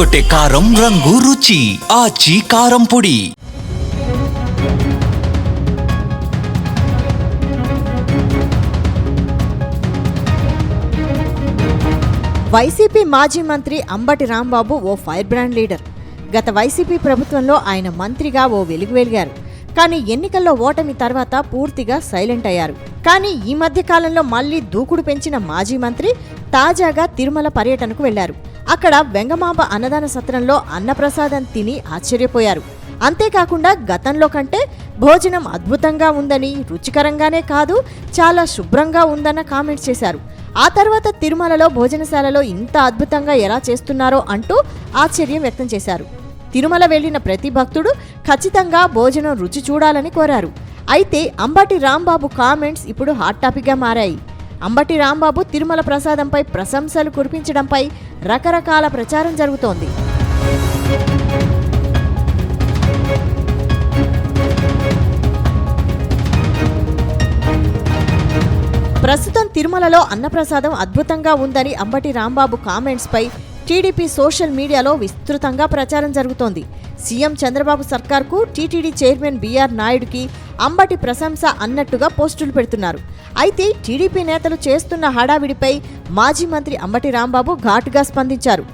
అదరగొట్టే కారం రంగు రుచి ఆచి కారం పొడి. వైసీపీ మాజీ మంత్రి అంబటి రాంబాబు ఓ ఫైర్ బ్రాండ్ లీడర్. గత వైసీపీ ప్రభుత్వంలో ఆయన మంత్రిగా ఓ వెలిగారు. కానీ ఎన్నికల్లో ఓటమి తర్వాత పూర్తిగా సైలెంట్ అయ్యారు. కానీ ఈ మధ్య కాలంలో మళ్లీ దూకుడు పెంచిన మాజీ మంత్రి తాజాగా తిరుమల పర్యటనకు వెళ్లారు. అక్కడ వెంగమాంబ అన్నదాన సత్రంలో అన్నప్రసాదం తిని ఆశ్చర్యపోయారు. అంతేకాకుండా గతంలో కంటే భోజనం అద్భుతంగా ఉందని, రుచికరంగానే కాదు చాలా శుభ్రంగా ఉందన్న కామెంట్స్ చేశారు. ఆ తర్వాత తిరుమలలో భోజనశాలలో ఇంత అద్భుతంగా ఎలా చేస్తున్నారో అంటూ ఆశ్చర్యం వ్యక్తం చేశారు. తిరుమల వెళ్లిన ప్రతి భక్తుడు ఖచ్చితంగా భోజనం రుచి చూడాలని కోరారు. అయితే అంబటి రాంబాబు కామెంట్స్ ఇప్పుడు హాట్ టాపిక్గా మారాయి. అంబటి రాంబాబు తిరుమల ప్రసాదంపై ప్రశంసలు కురిపించడంపై రకరకాల ప్రచారం జరుగుతోంది. ప్రస్తుతం తిరుమలలో అన్నప్రసాదం అద్భుతంగా ఉందని అంబటి రాంబాబు కామెంట్స్పై టీడీపీ సోషల్ మీడియాలో విస్తృతంగా ప్రచారం జరుగుతోంది. సీఎం చంద్రబాబు సర్కార్కు టీటీడీ చైర్మన్ బీఆర్ నాయుడుకి అంబటి ప్రశంస అన్నట్టుగా పోస్టులు పెడుతున్నారు. అయితే టీడీపీ నేతలు చేస్తున్న హడావిడిపై మాజీ మంత్రి అంబటి రాంబాబు ఘాటుగా స్పందించారు.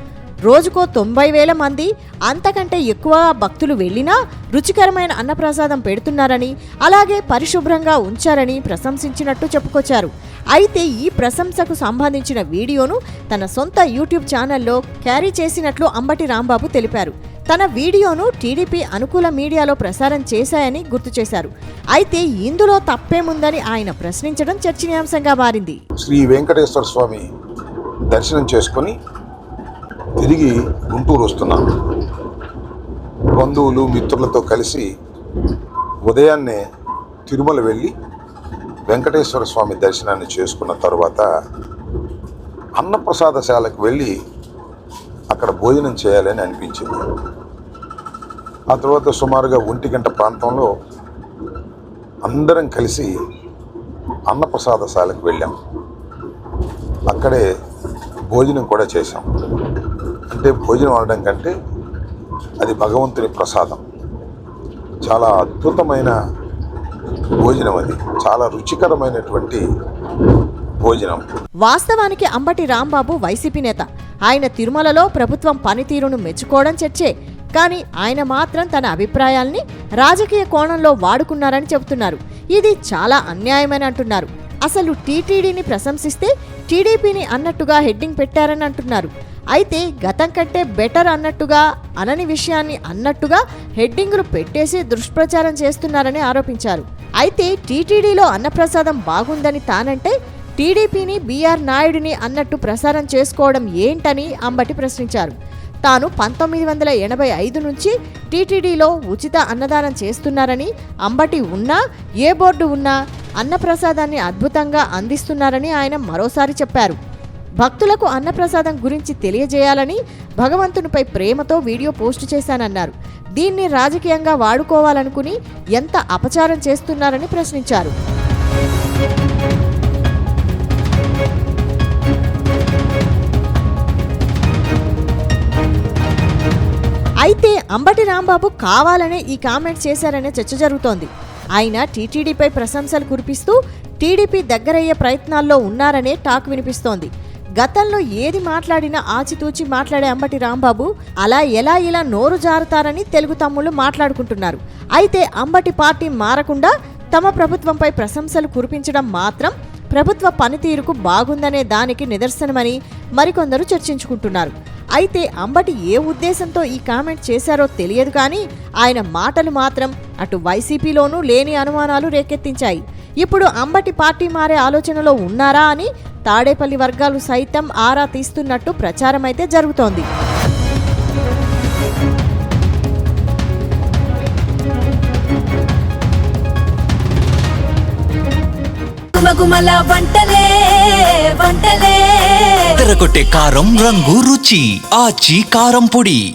రోజుకో 90,000 మంది అంతకంటే ఎక్కువ భక్తులు వెళ్లినా రుచికరమైన అన్నప్రసాదం పెడుతున్నారని, అలాగే పరిశుభ్రంగా ఉంచారని ప్రశంసించినట్టు చెప్పుకొచ్చారు. అయితే ఈ ప్రశంసకు సంబంధించిన వీడియోను తన సొంత యూట్యూబ్ ఛానల్లో క్యారీ చేసినట్లు అంబటి రాంబాబు తెలిపారు. తన వీడియోను టీడీపీ అనుకూల మీడియాలో ప్రసారం చేశాయని గుర్తు చేశారు. అయితే ఇందులో తప్పేముందని ఆయన ప్రశ్నించడం చర్చనీయాంశంగా మారింది. శ్రీ వెంకటేశ్వర స్వామి దర్శనం చేసుకుని తిరిగి గుంటూరు వస్తున్నాను. బంధువులు మిత్రులతో కలిసి ఉదయాన్నే తిరుమల వెళ్ళి వెంకటేశ్వర స్వామి దర్శనాన్ని చేసుకున్న తర్వాత అన్నప్రసాదశాలకు వెళ్ళి అక్కడ భోజనం చేయాలని అనిపించింది. ఆ తర్వాత సుమారుగా 1 గంట ప్రాంతంలో అందరం కలిసి అన్నప్రసాదశాలకు వెళ్ళాం. అక్కడే భోజనం కూడా చేశాం. అంటే భోజనం అనడం కంటే అది భగవంతుని ప్రసాదం. చాలా అద్భుతమైన భోజనం, అది చాలా రుచికరమైనటువంటి భోజనం. వాస్తవానికి అంబటి రాంబాబు వైసీపీ నేత. ఆయన తిరుమలలో ప్రభుత్వం పనితీరును మెచ్చుకోవడం చర్చే. కానీ ఆయన మాత్రం తన అభిప్రాయాల్ని రాజకీయ కోణంలో వాడుకున్నారని చెబుతున్నారు. ఇది చాలా అన్యాయమని అంటున్నారు. అసలు టీటీడీని ప్రశంసిస్తే టీడీపీని అన్నట్టుగా హెడ్డింగ్ పెట్టారని అంటున్నారు. అయితే గతం కంటే బెటర్ అన్నట్టుగా, అనని విషయాన్ని అన్నట్టుగా హెడ్డింగులు పెట్టేసి దుష్ప్రచారం చేస్తున్నారని ఆరోపించారు. అయితే టీటీడీలో అన్నప్రసాదం బాగుందని తానంటే టీడీపీని బీఆర్ నాయుడిని అన్నట్టు ప్రసారం చేసుకోవడం ఏంటని అంబటి ప్రశ్నించారు. తాను 1985 నుంచి టీటీడీలో ఉచిత అన్నదానం చేస్తున్నారని, అంబటి ఉన్నా ఏ బోర్డు ఉన్నా అన్నప్రసాదాన్ని అద్భుతంగా అందిస్తున్నారని ఆయన మరోసారి చెప్పారు. భక్తులకు అన్నప్రసాదం గురించి తెలియజేయాలని భగవంతునిపై ప్రేమతో వీడియో పోస్టు చేశానన్నారు. దీన్ని రాజకీయంగా వాడుకోవాలనుకుని ఎంత అపచారం చేస్తున్నారని ప్రశ్నించారు. అయితే అంబటి రాంబాబు కావాలనే ఈ కామెంట్స్ చేశారనే చర్చ జరుగుతోంది. ఆయన టీటీడీపై ప్రశంసలు కురిపిస్తూ టీడీపీ దగ్గరయ్యే ప్రయత్నాల్లో ఉన్నారనే టాక్ వినిపిస్తోంది. గతంలో ఏది మాట్లాడినా ఆచితూచి మాట్లాడే అంబటి రాంబాబు అలా ఇలా నోరు జారుతారని తెలుగు తమ్ముళ్ళు మాట్లాడుకుంటున్నారు. అయితే అంబటి పార్టీ మారకుండా తమ ప్రభుత్వంపై ప్రశంసలు కురిపించడం మాత్రం ప్రభుత్వ పనితీరుకు బాగుందనే దానికి నిదర్శనమని మరికొందరు చర్చించుకుంటున్నారు. అయితే అంబటి ఏ ఉద్దేశంతో ఈ కామెంట్ చేశారో తెలియదు, కానీ ఆయన మాటలు మాత్రం అటు వైసీపీలోనూ లేని అనుమానాలు రేకెత్తించాయి. ఇప్పుడు అంబటి పార్టీ మారే ఆలోచనలో ఉన్నారా అని తాడేపల్లి వర్గాలు సైతం ఆరా తీస్తున్నట్టు ప్రచారం అయితే జరుగుతోంది. అదరగొట్టే కారం రంగు రుచి ఆచి కారం పొడి.